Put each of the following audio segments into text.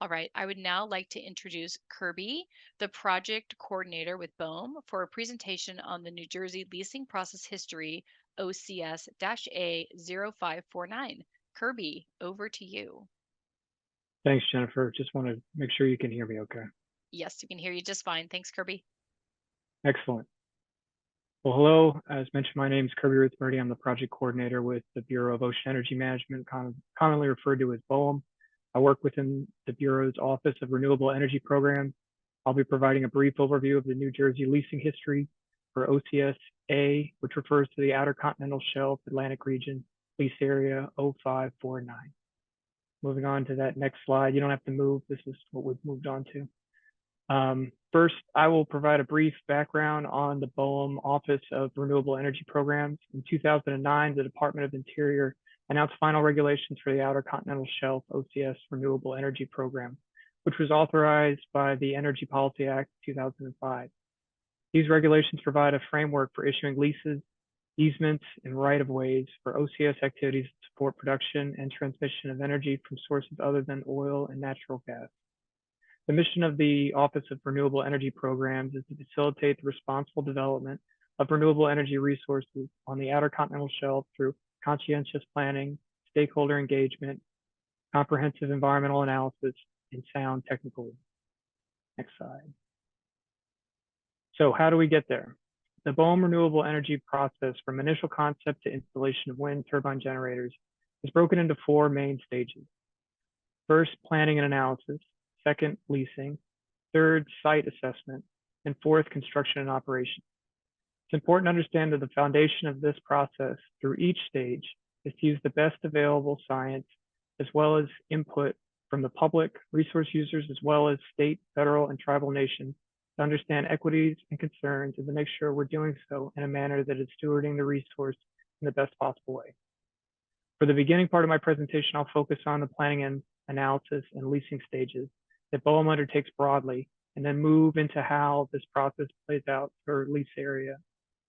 All right, I would now like to introduce Kirby, the project coordinator with BOEM, for a presentation on the New Jersey leasing process history OCS-A0549. Kirby, over to you. Thanks, Jennifer. Just want to make sure you can hear me okay. Yes, we can hear you just fine. Thanks, Kirby. Excellent. Well, hello. As mentioned, my name is Kirby Ruth-Murdy. I'm the project coordinator with the Bureau of Ocean Energy Management, commonly referred to as BOEM. I work within the Bureau's Office of Renewable Energy Programs. I'll be providing a brief overview of the New Jersey leasing history for OCS-A, which refers to the Outer Continental Shelf Atlantic Region Lease Area 0549. Moving on to that next slide. You don't have to move. This is what we've moved on to. First, I will provide a brief background on the BOEM Office of Renewable Energy Programs. In 2009, the Department of Interior announced final regulations for the Outer Continental Shelf OCS Renewable Energy Program, which was authorized by the Energy Policy Act 2005. These regulations provide a framework for issuing leases, easements, and right-of-ways for OCS activities to support production and transmission of energy from sources other than oil and natural gas. The mission of the Office of Renewable Energy Programs is to facilitate the responsible development of renewable energy resources on the Outer Continental Shelf through conscientious planning, stakeholder engagement, comprehensive environmental analysis, and sound technical. Next slide. So how do we get there? The BOEM renewable energy process from initial concept to installation of wind turbine generators is broken into four main stages. First, planning and analysis. Second, leasing. Third, site assessment. And fourth, construction and operation. It's important to understand that the foundation of this process through each stage is to use the best available science as well as input from the public, resource users, as well as state, federal, and tribal nations to understand equities and concerns and to make sure we're doing so in a manner that is stewarding the resource in the best possible way. For the beginning part of my presentation, I'll focus on the planning and analysis and leasing stages that BOEM undertakes broadly, and then move into how this process plays out for lease area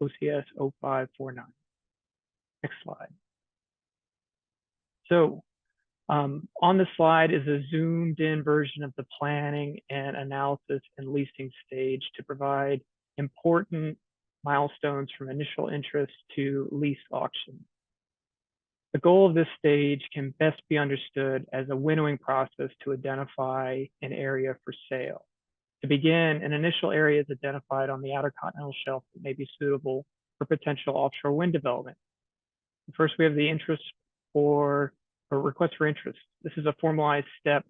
OCS 0549. Next slide. So on the slide is a zoomed in version of the planning and analysis and leasing stage to provide important milestones from initial interest to lease auction. The goal of this stage can best be understood as a winnowing process to identify an area for sale. To begin, an initial area is identified on the Outer Continental Shelf that may be suitable for potential offshore wind development. First, we have the interest or request for interest. This is a formalized step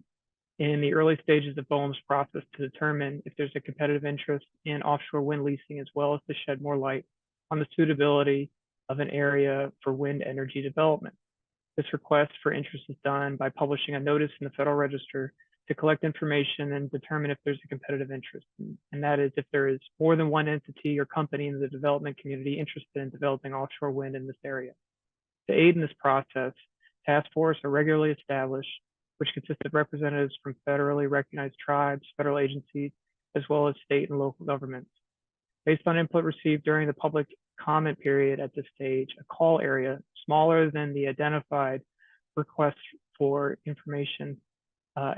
in the early stages of BOEM's process to determine if there's a competitive interest in offshore wind leasing, as well as to shed more light on the suitability of an area for wind energy development. This request for interest is done by publishing a notice in the Federal Register to collect information and determine if there's a competitive interest. And that is if there is more than one entity or company in the development community interested in developing offshore wind in this area. To aid in this process, task forces are regularly established, which consist of representatives from federally recognized tribes, federal agencies, as well as state and local governments. Based on input received during the public comment period at this stage, a call area smaller than the identified request for information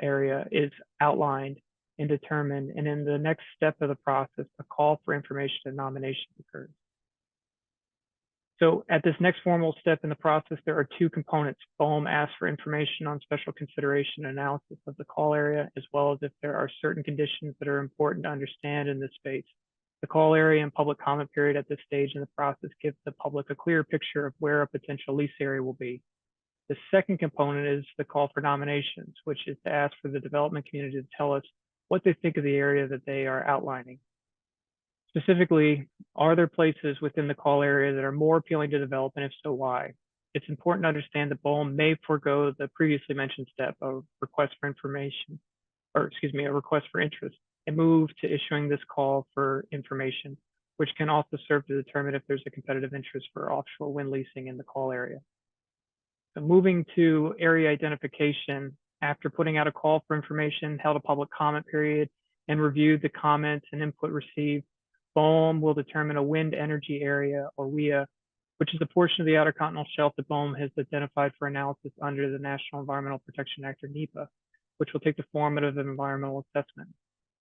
area is outlined and determined, and in the next step of the process, a call for information and nomination occurs. So at this next formal step in the process, there are two components. BOEM asks for information on special consideration and analysis of the call area, as well as if there are certain conditions that are important to understand in this space. The call area and public comment period at this stage in the process gives the public a clear picture of where a potential lease area will be. The second component is the call for nominations, which is to ask for the development community to tell us what they think of the area that they are outlining. Specifically, are there places within the call area that are more appealing to develop, and if so, why? It's important to understand that BOEM may forego the previously mentioned step of request for information, a request for interest, and move to issuing this call for information, which can also serve to determine if there's a competitive interest for offshore wind leasing in the call area. So moving to area identification, after putting out a call for information, held a public comment period, and reviewed the comments and input received, BOEM will determine a wind energy area, or WEA, which is a portion of the Outer Continental Shelf that BOEM has identified for analysis under the National Environmental Protection Act, or NEPA. which will take the form of an environmental assessment.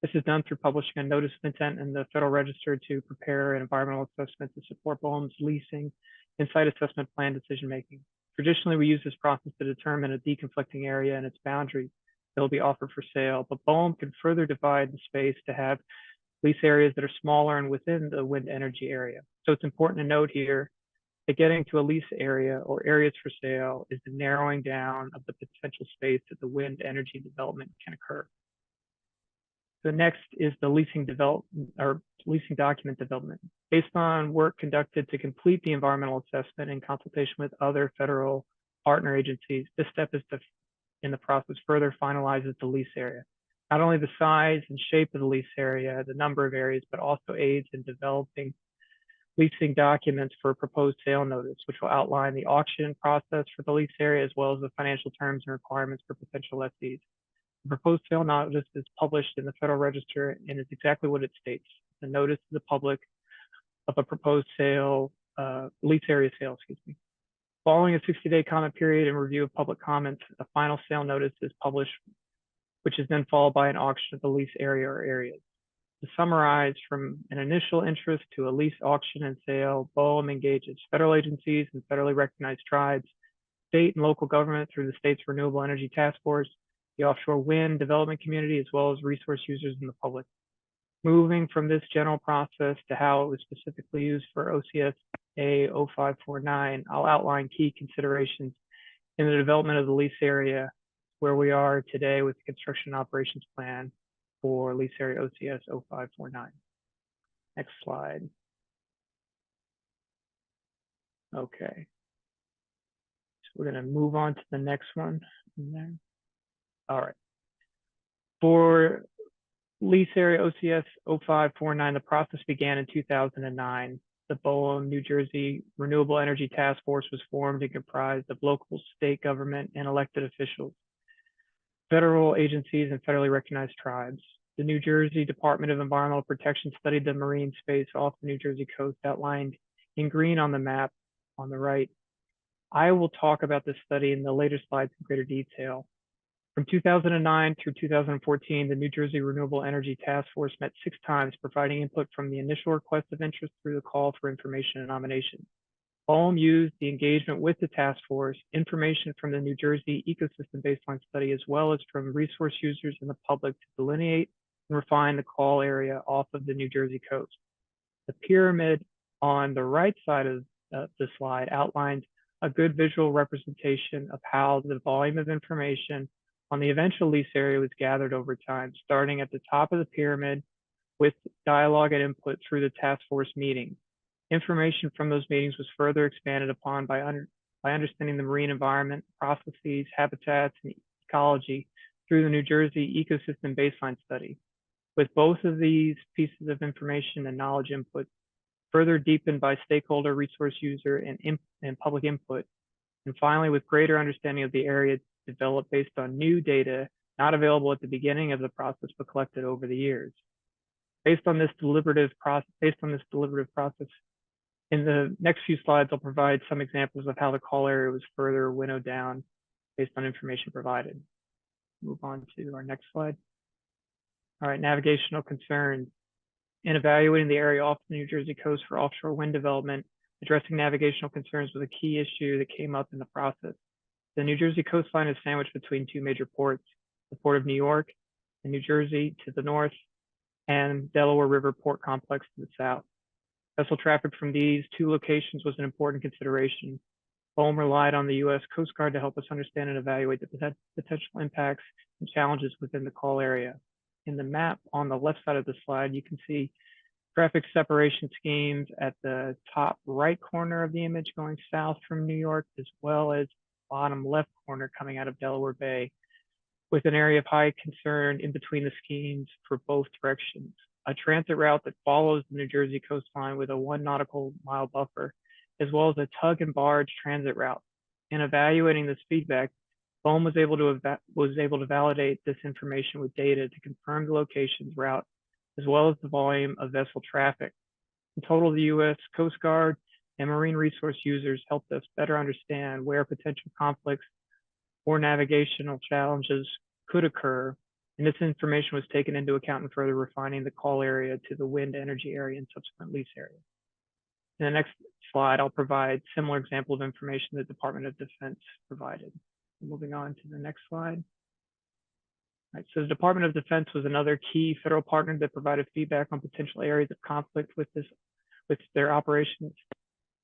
This is done through publishing a notice of intent in the Federal Register to prepare an environmental assessment to support BOEM's leasing and site assessment plan decision making. Traditionally, we use this process to determine a deconflicting area and its boundaries that will be offered for sale, but BOEM can further divide the space to have lease areas that are smaller and within the wind energy area. So it's important to note here that getting to a lease area or areas for sale is the narrowing down of the potential space that the wind energy development can occur. The next is the leasing development or leasing document development. Based on work conducted to complete the environmental assessment in consultation with other federal partner agencies, this step in the process further finalizes the lease area. Not only the size and shape of the lease area, the number of areas, but also aids in developing leasing documents for a proposed sale notice, which will outline the auction process for the lease area, as well as the financial terms and requirements for potential lessees. The proposed sale notice is published in the Federal Register and is exactly what it states: the notice to the public of a proposed sale, lease area sale, excuse me. Following a 60-day comment period and review of public comments, a final sale notice is published, which is then followed by an auction of the lease area or areas. To summarize, from an initial interest to a lease auction and sale, BOEM engages federal agencies and federally recognized tribes, state and local government through the state's Renewable Energy Task Force, the offshore wind development community, as well as resource users and the public. Moving from this general process to how it was specifically used for OCS A0549, I'll outline key considerations in the development of the lease area where we are today with the construction operations plan for lease area OCS 0549. Next slide. Okay. So we're going to move on to the next one. All right. For lease area OCS 0549, the process began in 2009. The BOEM New Jersey Renewable Energy Task Force was formed and comprised of local, state government, and elected officials, federal agencies, and federally recognized tribes. The New Jersey Department of Environmental Protection studied the marine space off the New Jersey coast outlined in green on the map on the right. I will talk about this study in the later slides in greater detail. From 2009 through 2014, the New Jersey Renewable Energy Task Force met 6 times, providing input from the initial request of interest through the call for information and nomination. BOEM used the engagement with the task force, information from the New Jersey Ecosystem Baseline Study, as well as from resource users and the public to delineate and refine the call area off of the New Jersey coast. The pyramid on the right side of the slide outlines a good visual representation of how the volume of information on the eventual lease area was gathered over time, starting at the top of the pyramid with dialogue and input through the task force meetings. Information from those meetings was further expanded upon by understanding the marine environment, processes, habitats, and ecology through the New Jersey Ecosystem Baseline Study. With both of these pieces of information and knowledge input further deepened by stakeholder, resource user, and public input, and finally with greater understanding of the area developed based on new data not available at the beginning of the process but collected over the years. Based on this deliberative process, in the next few slides, I'll provide some examples of how the call area was further winnowed down based on information provided. Move on to our next slide. All right, navigational concerns. In evaluating the area off the New Jersey coast for offshore wind development, addressing navigational concerns was a key issue that came up in the process. The New Jersey coastline is sandwiched between 2 major ports, the Port of New York and New Jersey to the north, and Delaware River Port Complex to the south. Vessel traffic from these 2 locations was an important consideration. BOEM relied on the U.S. Coast Guard to help us understand and evaluate the potential impacts and challenges within the call area. In the map on the left side of the slide, you can see traffic separation schemes at the top right corner of the image going south from New York, as well as bottom left corner coming out of Delaware Bay, with an area of high concern in between the schemes for both directions. A transit route that follows the New Jersey coastline with a 1 nautical mile buffer, as well as a tug and barge transit route. In evaluating this feedback, BOEM was able to validate this information with data to confirm the locations route, as well as the volume of vessel traffic. In total, the U.S. Coast Guard and marine resource users helped us better understand where potential conflicts or navigational challenges could occur, and this information was taken into account in further refining the call area to the wind energy area and subsequent lease area. In the next slide, I'll provide similar example of information the Department of Defense provided. Moving on to the next slide. Right, so the Department of Defense was another key federal partner that provided feedback on potential areas of conflict with their operations.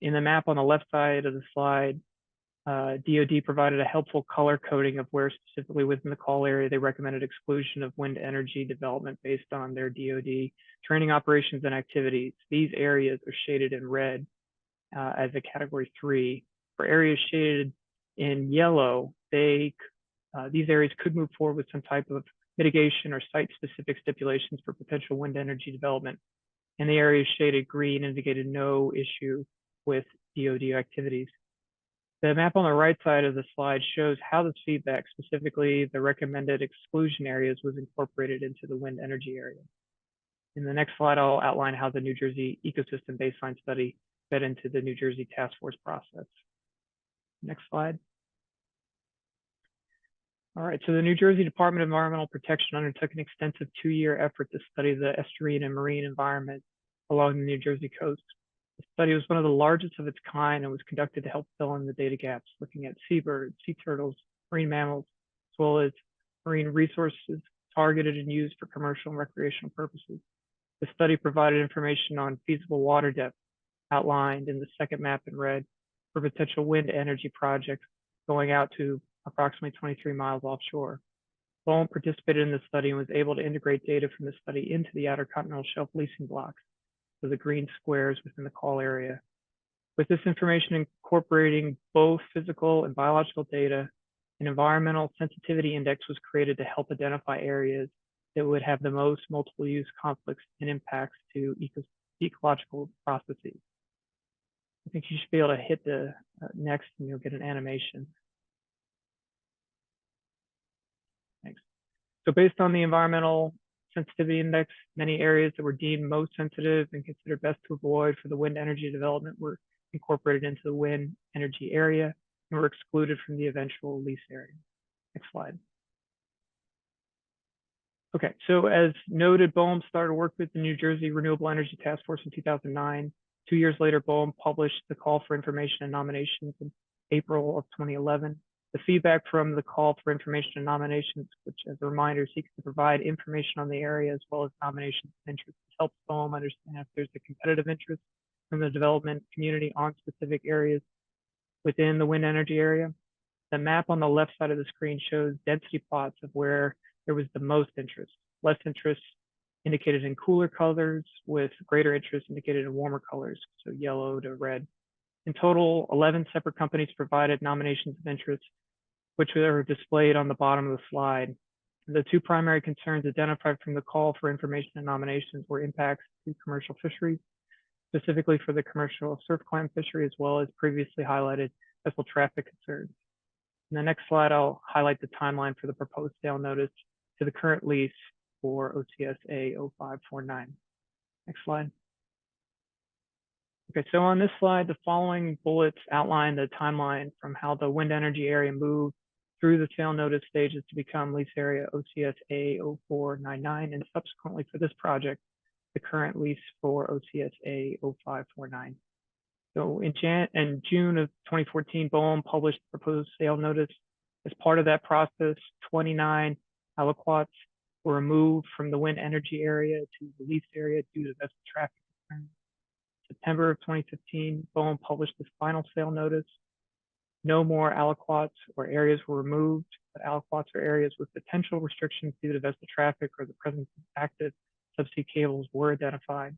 In the map on the left side of the slide, DoD provided a helpful color coding of where specifically within the call area they recommended exclusion of wind energy development based on their DoD training operations and activities. These areas are shaded in red as a category 3. For areas shaded in yellow, these areas could move forward with some type of mitigation or site-specific stipulations for potential wind energy development. And the areas shaded green indicated no issue with DoD activities. The map on the right side of the slide shows how this feedback, specifically the recommended exclusion areas, was incorporated into the wind energy area. In the next slide, I'll outline how the New Jersey Ecosystem Baseline Study fed into the New Jersey Task Force process. Next slide. All right, so the New Jersey Department of Environmental Protection undertook an extensive 2-year effort to study the estuarine and marine environment along the New Jersey coast. The study was one of the largest of its kind and was conducted to help fill in the data gaps, looking at seabirds, sea turtles, marine mammals, as well as marine resources targeted and used for commercial and recreational purposes. The study provided information on feasible water depth, outlined in the second map in red, for potential wind energy projects going out to approximately 23 miles offshore. BOEM participated in the study and was able to integrate data from the study into the Outer Continental Shelf leasing blocks, so the green squares within the call area. With this information incorporating both physical and biological data, an environmental sensitivity index was created to help identify areas that would have the most multiple use conflicts and impacts to ecological processes. I think you should be able to hit the next and you'll get an animation. Thanks. So based on the environmental sensitivity index, many areas that were deemed most sensitive and considered best to avoid for the wind energy development were incorporated into the wind energy area and were excluded from the eventual lease area. Next slide. Okay, so as noted, BOEM started work with the New Jersey Renewable Energy Task Force in 2009. 2 years later, BOEM published the call for information and nominations in April of 2011. The feedback from the call for information and nominations, which as a reminder seeks to provide information on the area as well as nominations and interests, helps BOEM understand if there's a competitive interest from the development community on specific areas within the wind energy area. The map on the left side of the screen shows density plots of where there was the most interest. Less interest indicated in cooler colors, with greater interest indicated in warmer colors, so yellow to red. In total, 11 separate companies provided nominations of interest, which are displayed on the bottom of the slide. The 2 primary concerns identified from the call for information and nominations were impacts to commercial fisheries, specifically for the commercial surf clam fishery, as well as previously highlighted vessel traffic concerns. In the next slide, I'll highlight the timeline for the proposed sale notice to the current lease for OCSA 0549. Next slide. Okay, so on this slide, the following bullets outline the timeline from how the wind energy area moved through the sale notice stages to become lease area OCSA 0499, and subsequently for this project, the current lease for OCSA 0549. So in June of 2014, BOEM published the proposed sale notice. As part of that process, 29 aliquots were removed from the wind energy area to the lease area due to vessel traffic concerns. September of 2015, BOEM published this final sale notice. No more aliquots or areas were removed, but aliquots or areas with potential restrictions due to vessel traffic or the presence of active subsea cables were identified.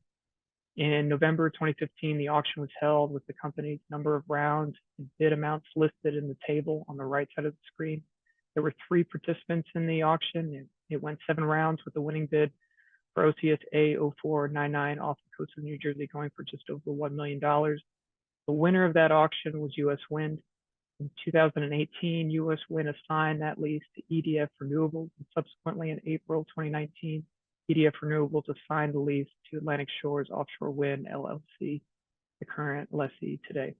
In November 2015, the auction was held with the company's number of rounds and bid amounts listed in the table on the right side of the screen. There were 3 participants in the auction. It went 7 rounds with the winning bid for OCSA 0499 off the coast of New Jersey going for just over $1 million. The winner of that auction was U.S. Wind. In 2018, U.S. Wind assigned that lease to EDF Renewables, and subsequently in April 2019, EDF Renewables assigned the lease to Atlantic Shores Offshore Wind LLC, the current lessee today.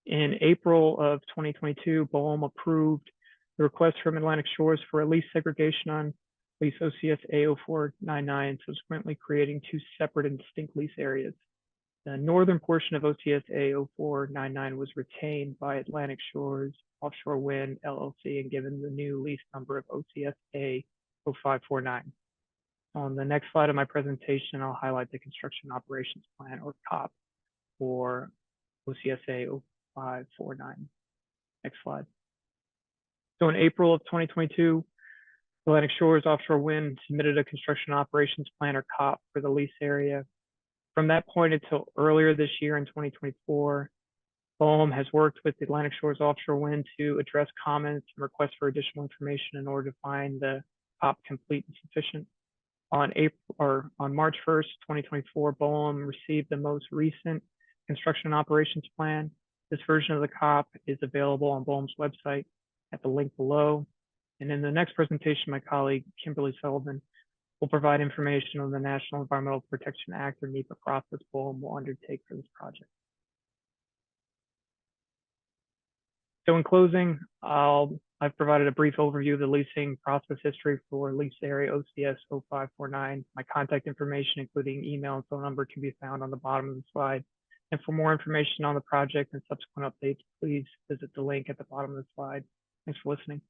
In April of 2022, BOEM approved The request from Atlantic Shores for a lease segregation on lease OCS A0499, subsequently creating two separate and distinct lease areas. The northern portion of OCS A0499 was retained by Atlantic Shores Offshore Wind LLC and given the new lease number of OCS A0549. On the next slide of my presentation, I'll highlight the Construction Operations Plan, or COP, for OCS A0549. Next slide. So in April of 2022, Atlantic Shores Offshore Wind submitted a Construction Operations Plan, or COP, for the lease area. From that point until earlier this year in 2024, BOEM has worked with Atlantic Shores Offshore Wind to address comments and requests for additional information in order to find the COP complete and sufficient. On March 1st, 2024, BOEM received the most recent Construction Operations Plan. This version of the COP is available on BOEM's website at the link below. And in the next presentation, my colleague, Kimberly Sullivan, will provide information on the National Environmental Protection Act, or NEPA, process BOEM will undertake for this project. So in closing, I've provided a brief overview of the leasing process history for lease area OCS 0549. My contact information, including email and phone number, can be found on the bottom of the slide. And for more information on the project and subsequent updates, please visit the link at the bottom of the slide. Thanks for listening.